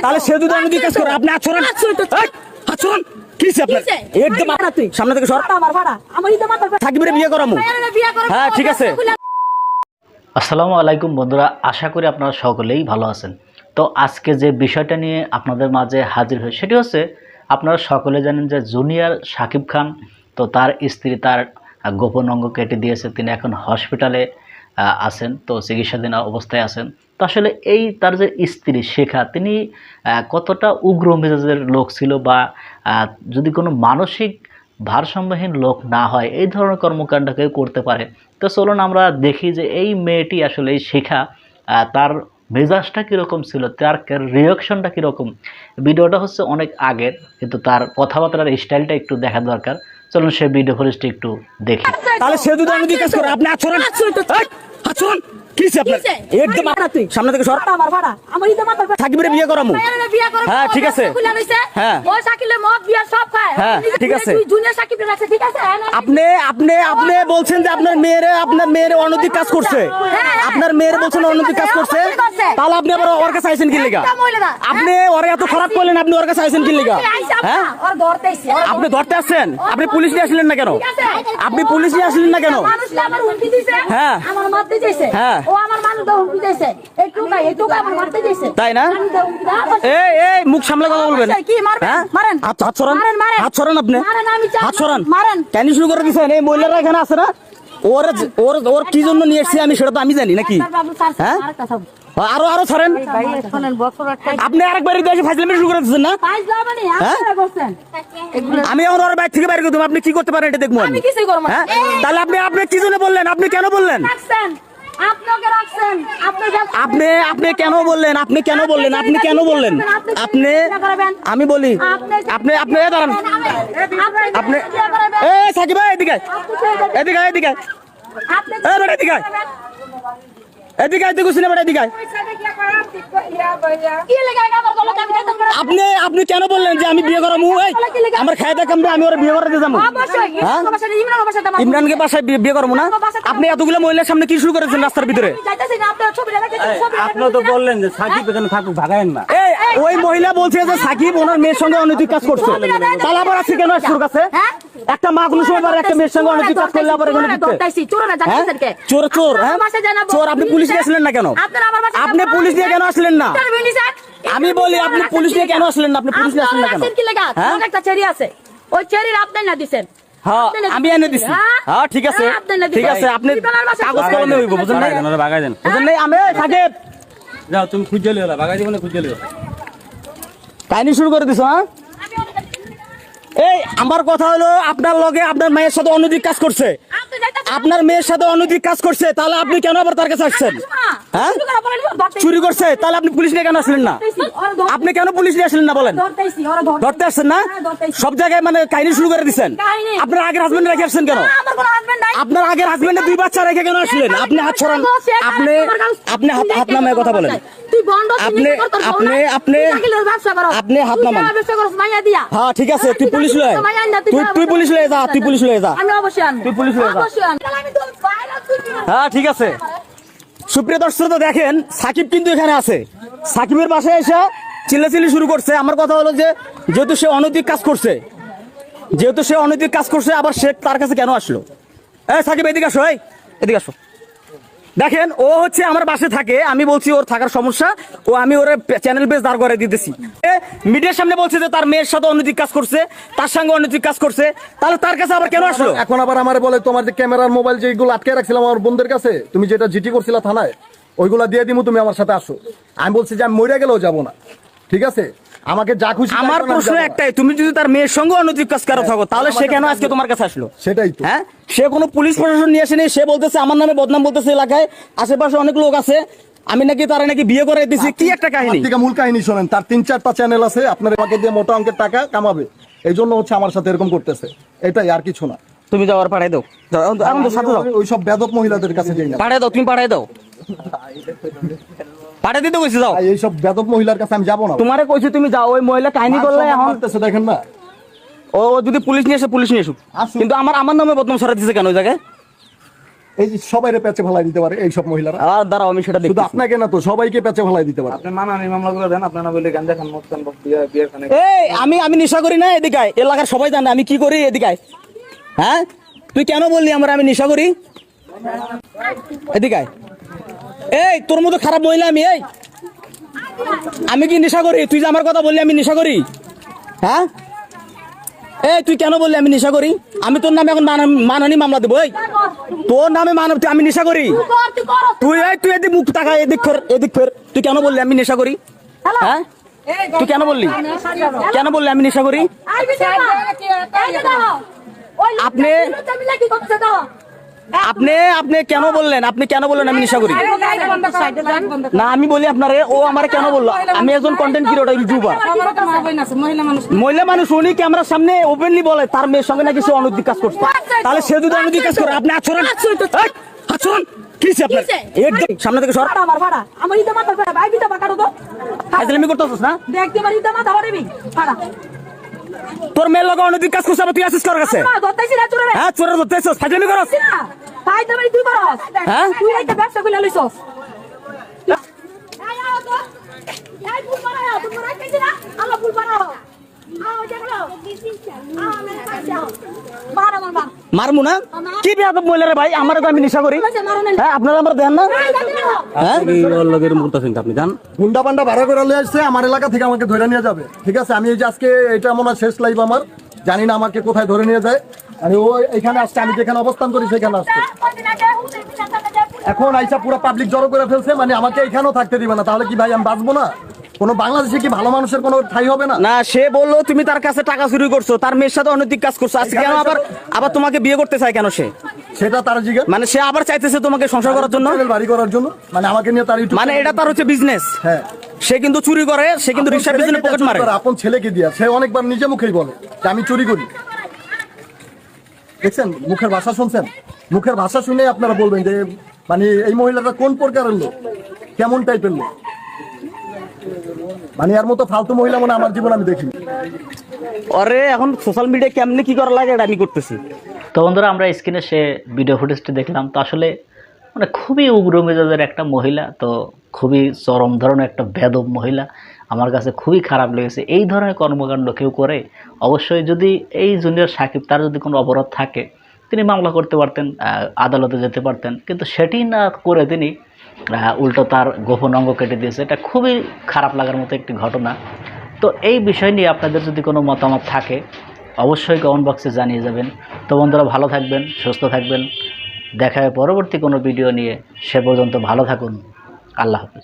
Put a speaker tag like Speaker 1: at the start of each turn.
Speaker 1: তাহলে সে যদি অনৈতিক কাজ করে আপনি আচরণ আচরণ কি আপনার একদম সামনে থেকে সর সাকিবের বিয়ে করামু। হ্যাঁ ঠিক আছে।
Speaker 2: আসসালামু আলাইকুম বন্ধুরা, আশা করি আপনারা সকলেই ভালো আছেন। তো আজকে যে বিষয়টা নিয়ে আপনাদের মাঝে হাজির হই সেটি হচ্ছে, আপনারা সকলে জানেন যে জুনিয়র শাকিব খান, তো তার স্ত্রী তার গোপন অঙ্গ কেটে দিয়েছে, তিনি এখন হসপিটালে আছেন, তো চিকিৎসাধীন অবস্থায় আছেন। তো আসলে এই তার যে স্ত্রী শেখা, তিনি কতটা উগ্র মেজাজের লোক ছিল, বা যদি কোনো মানসিক ভারসাম্যহীন লোক না হয় এই ধরনের কর্মকাণ্ড কেউ করতে পারে। তো চলুন আমরা দেখি যে এই মেয়েটি আসলে এই শেখা তার মেজাজটা কীরকম ছিল, তার রিয়াকশনটা কীরকম। ভিডিওটা হচ্ছে অনেক আগের, কিন্তু তার কথাবার্তার স্টাইলটা একটু দেখা দরকার। চলুন সে ভিডিও ফুটেজটি একটু দেখি।
Speaker 1: তাহলে সে যদি অনৈতিক কাজ করে আপনি আচরণ আচরণ কি আপনার একদম সামনে থেকে সর সাকিবের বিয়ে করামু। হ্যাঁ ঠিক আছে। হ্যাঁ হ্যাঁ ঠিক আছে। আপনি আপনি আপনি বলছেন যে আপনার মেয়েরে অনৈতিক কাজ করছে, আপনার মেয়ের বলছেন অনৈতিক কাজ করছে, তাহলে আপনি আবার ওর কাছে আইছেন কি লিগা? আপনি ওরে এত খারাপ করলেন, আপনি ওর কাছে আইছেন কি লিগা? হ্যাঁ আপনি ধরতে আসছেন, আপনি পুলিশ নিয়ে আসলেন না কেন? আপনি পুলিশ নিয়ে আসলেন না কেন? হ্যাঁ হ্যাঁ তাই না? এই মুখ সামলে কথা বলবেন। হাত সরান, হাত সরান, আপনি হাত সরান। কেন শুরু করে দিচ্ছেন? এই মহিলারা এখানে আছে না, ওর ওর ওর কি জন্য নিয়ে এসছি আমি সেটা তো আমি জানি নাকি? হ্যাঁ আরো আরো ছাড়েন। আপনি আরেকবার ফাইজলামি শুরু করে দিচ্ছেন না? আমি এখন ওর বাইক থেকে বাইরে করে দেবো, আপনি কি করতে পারেন এটা দেখবো আমি। হ্যাঁ তাহলে আপনি আপনি কি জন্য বললেন? আপনি কেন বললেন? আপনি আপনি কেন বললেন? আপনি কেন বললেন? আপনি কেন বললেন? আপনি আমি বলি আপনি আপনি দাঁড়ান। আপনি এই সাকিব ভাই এদিকে এদিকে এদিকে এদিকে এদিকে এদিকে শুনে বেটা এদিকে। আপনি আপনি কেন বললেন যে আমি বিয়ে করাবো? আমার খাই দেখ আমি ওরা বিয়ে করাতে যাবো? ইমরানকে বাসায় বিয়ে করবো না? আপনি এতগুলো মহিলার সামনে কি শুরু করেছেন রাস্তার ভিতরে?
Speaker 3: আপনি তো বললেন যে সাকিব এখানে থাকুক, ভাগায়েন না।
Speaker 1: ওই মহিলা বলছে যে সাকিব ওনার মেয়ের সঙ্গে অনৈতিক কাজ করছে, তাহলে আবার আছে কেন আসছে ওর কাছে? একটা মা কোনো সময় একটা মেয়ের সঙ্গে অনৈতিক কাজ করলে আবার এখানে চোর চোর। হ্যাঁ চোর। আপনি পুলিশ নিয়ে আসলেন না কেন? আপনি পুলিশ নিয়ে কেন আসলেন না? আমি বলি আপনি পুলিশ নিয়ে কেন আসলেন না? আপনি পুলিশ নিয়ে আসলেন না কেন?
Speaker 4: একটা চেরি আছে, ওই চেরির আপনি না দিছেন।
Speaker 1: হ্যাঁ আমি এনে দিছি। হ্যাঁ ঠিক আছে ঠিক আছে। আপনি কাগজ কলমে হইব, বুঝেন নাই?
Speaker 3: ভাগাই দেন,
Speaker 1: বুঝেন নাই? আমি সাকিব
Speaker 3: যাও তুমি খুঁজে লিও, ভাগাই দিব না, খুঁজে লিও।
Speaker 1: কাহিনী শুরু করে দিছো। হ্যাঁ এই আমার কথা হলো, আপনার লগে আপনার মেয়ের সাথে অনৈতিক কাজ করছে, আপনার মেয়ের সাথে অনৈতিক কাজ করছে, তাহলে আপনি কেন আবার তার কাছে আসছেন? হ্যাঁ চুরি করছে, তাহলে আপনি পুলিশ নিয়ে কেন আসলেন না? আপনি কেন পুলিশ নিয়ে আসলেন না বলেন? ধরতে আসছেন না? সব জায়গায় মানে কাহিনী শুরু করে দিচ্ছেন। আপনার আগের হাজবেন্ড রেখে আসছেন কেন? আপনার আগের হাজবেন্ডে 2 বাচ্চা রেখে কেন আসলেন? আপনি হাত ছড়ান। আপনি আপনি হাত নামায় কথা বলেন। আপনি আপনি আপনি আপনি হাত নামান। হ্যাঁ ঠিক আছে, তুই পুলিশ লয়, তুই পুলিশ লয়ে যা, তুই পুলিশ লয়ে যা, তুই পুলিশ লয়ে যা। হ্যাঁ ঠিক আছে। সুপ্রিয় দর্শক দেখেন, সাকিব কিন্তু এখানে আছে, সাকিবের বাসায় এসে চিল্লাচিল্লি শুরু করছে। আমার কথা হলো যে যেহেতু সে অনৈতিক কাজ করছে, যেহেতু সে অনৈতিক কাজ করছে, আবার সে তার কাছে কেন আসলো? এই সাকিব এদিকে আসো, এদিকে আসো। দেখেন ও হচ্ছে আমার বাসে থাকে, আমি বলছি ওর থাকার সমস্যা, ও আমি ওর চ্যানেল বেস দাঁড় করে দিতেছি। মিডিয়ার সামনে বলছে যে তার মেয়ের সাথে অনৈতিক কাজ করছে, তার সঙ্গে অনৈতিক কাজ করছে, তাহলে তার কাছে আবার কেন আসলো?
Speaker 5: এখন আবার আমার বলে তোমার যে ক্যামেরার মোবাইল যেগুলো আটকে রাখছিলাম আমার বন্ধুদের কাছে, তুমি যেটা জিটি করছিলা থানায়, ওইগুলা দিয়ে দিমু, তুমি আমার সাথে আসো। আমি বলছি যে আমি মরে গেলেও যাবো না, ঠিক আছে? আমাকে যা খুশি।
Speaker 1: আমার প্রশ্ন একটাই, তুমি যদি তার মেয়ের সঙ্গে অনৈতিক কাজ করে থাকো, তাহলে সে কেন আজকে তোমার কাছে আসলো?
Speaker 5: সেটাই তো।
Speaker 1: হ্যাঁ সে কোনো পুলিশ প্রশাসন নিয়ে আসেনি, সে বলতেছে আমার নামে বদনাম বলতেছে, এলাকায় আশেপাশে অনেক লোক আছে, আমি নাকি তারা নাকি বিয়ে করে দিছি। কি একটা কাহিনী,
Speaker 5: মূল কাহিনী শোনেন। তার 3-4টা চ্যানেল আছে, আপনার আমাকে দিয়ে মোটা অঙ্কের টাকা কামাবে, এই জন্য হচ্ছে আমার সাথে এরকম করতেছে, এটাই আর কিছু না।
Speaker 1: তুমি যাওয়ার পাঠাই দাও,
Speaker 5: ওই সব বেদক মহিলাদের কাছে যাই না,
Speaker 1: পাঠাই দাও, তুমি পাঠাই দাও, পাঠাই দিতে কইছি যাও।
Speaker 5: এইসব বেদক মহিলার কাছে আমি যাবো না।
Speaker 1: তোমারে কইছি তুমি যাও, ওই মহিলা কাহিনী করলে এখন
Speaker 5: দেখেন না,
Speaker 1: ও যদি পুলিশ নিয়ে এসে পুলিশ নিয়ে এসুক, কিন্তু আমার নামে বদনাম ছড়া দিচ্ছে কেন ওই জায়গায়?
Speaker 5: এই যে সবাইরে প্যাচে ফেলাই দিতে পারে এইসব মহিলারা।
Speaker 1: আর দাঁড়াও আমি সেটা
Speaker 5: শুধু
Speaker 1: দেখি।
Speaker 5: আপনাকে না তো সবাইকে প্যাচে ফেলাই দিতে পারে।
Speaker 3: আপনি মানহানি মামলাগুলো দেন, আপনারা বলে গাঞ্জা খান, মদ খান, বিয়ার খান।
Speaker 1: এই আমি নেশা করি না, এদিকে আয়। এলাকার সবাই জানে আমি কি করি, এদিকে আয়। হ্যাঁ তুই কেন বললি আমার আমি নেশা করি? এদিকে আয়। এই তোর মতো খারাপ মহিলা আমি কি নেশা করি? তুই যে আমার কথা বললি আমি নেশা করি? হ্যাঁ এই তুই কেন বললি আমি নেশা করি? আমি তোর নামে এখন মানহানি মামলা দেবো। এই তোর নামে আমি নেশা করি? তুই এদিক মুখ তাকা, এদিক ফের। তুই কেন বললি আমি নেশা করি? হ্যাঁ তুই কেন বললি আমি নেশা করি? আপনি কেন বললেন আমি নেশা করি? না আমি বলি আপনারে, ও আমার কেন বললো? আমি একজন কন্টেন্ট ক্রিয়েটর, ইউটিউবার, মহিলা মানুষ। উনি ক্যামেরার সামনে ওপেনলি বলে তার মেয়ের সঙ্গে নাকি সে অনৈতিক কাজ করছে। তাহলে সে যদি অনৈতিক কাজ করে আপনি আচরণ কি আপনার? একদম সামনে থেকে সর। ফাজলামি করতেছিস না? তোর মেয়ের লগে অনৈতিক কাজ করছে, তুই আসিস কার কাছে? হ্যাঁ চোরের ধরতে আসছিস, ফাজলামি করস? হ্যাঁ মারমু না? কি বেয়াদব মহিলা রে ভাই, আমার তো আমি নেশা করি। হ্যাঁ আপনারা আমার দেন না? হ্যাঁ
Speaker 3: আপনি জান
Speaker 5: গুন্ডা পান্ডা ভাড়া করে নিয়ে আসছে আমার এলাকা থেকে, আমাকে ধরে নিয়ে যাবে। ঠিক আছে, আমি এই যে আজকে এটা মনে হয় শেষ লাইভ আমার, জানি না আমাকে কোথায় ধরে নিয়ে যায়। আমি ও এখানে আসছে, আমি যেখানে অবস্থান করি সেখানে আসছে। এখন আইসা পুরো পাবলিক জড়ো করে ফেলছে, মানে আমাকে এখানেও থাকতে দিবে না। তাহলে কি ভাই আমি বাঁচবো না? কোনো বাংলাদেশে কি ভালো মানুষের কোনো ঠাই হবে না?
Speaker 1: না সে বললো তুমি তার কাছে টাকা চুরি করছো, তার মেয়ের সাথে অনৈতিক কাজ করছো, আজকে কেন আবার তোমাকে বিয়ে করতে চায় কেন সে?
Speaker 5: সেটা তার জিজ্ঞাসা,
Speaker 1: মানে সে আবার চাইতেছে তোমাকে সংসার করার জন্য,
Speaker 5: বাড়ি করার জন্য, মানে আমাকে নিয়ে তার
Speaker 1: মানে এটা তার হচ্ছে বিজনেস।
Speaker 5: হ্যাঁ
Speaker 1: সে কিন্তু চুরি করে, সে কিন্তু রিক্সার পিছনে পকেট মারে।
Speaker 5: আপন ছেলেকে দিয়া সে অনেকবার নিজে মুখেই বলে যে আমি চুরি করি। দেখছেন মুখের ভাষা শুনছেন? মুখের ভাষা শুনে আপনারা বলবেন যে মানে এই মহিলাটা কোন প্রকারের লোক, কেমন টাইপের লোক। মানে এর মতো ফালতু মহিলা মনে আমার জীবন আমি দেখিনি।
Speaker 1: আরে এখন সোশ্যাল মিডিয়া কেমনে কি করা লাগে এটা আমি করতেছি।
Speaker 2: তো বন্ধুরা আমরা স্ক্রিনে সে ভিডিও ফুটেজটি দেখলাম, তো আসলে মানে খুবই উগ্র মেজাজের একটা মহিলা, তো খুবই চরম ধরনের একটা বেদব মহিলা। আমার কাছে খুবই খারাপ লেগেছে। এই ধরনের কর্মকাণ্ড কেউ করে, অবশ্যই যদি এই জুনিয়র সাকিব তার যদি কোনো অপরাধ থাকে তিনি মামলা করতে পারতেন, আদালতে যেতে পারতেন, কিন্তু সেটি না করে তিনি উল্টো তার গোপন অঙ্গ কেটে দিয়েছে। এটা খুবই খারাপ লাগার মতো একটি ঘটনা। তো এই বিষয় নিয়ে আপনাদের যদি কোনো মতামত থাকে অবশ্যই কমেন্ট বক্সে জানিয়ে যাবেন। তো বন্ধুরা ভালো থাকবেন, সুস্থ থাকবেন, দেখা হয় পরবর্তী কোনো ভিডিও নিয়ে। সে পর্যন্ত ভালো থাকুন, আল্লাহ হাফেজ।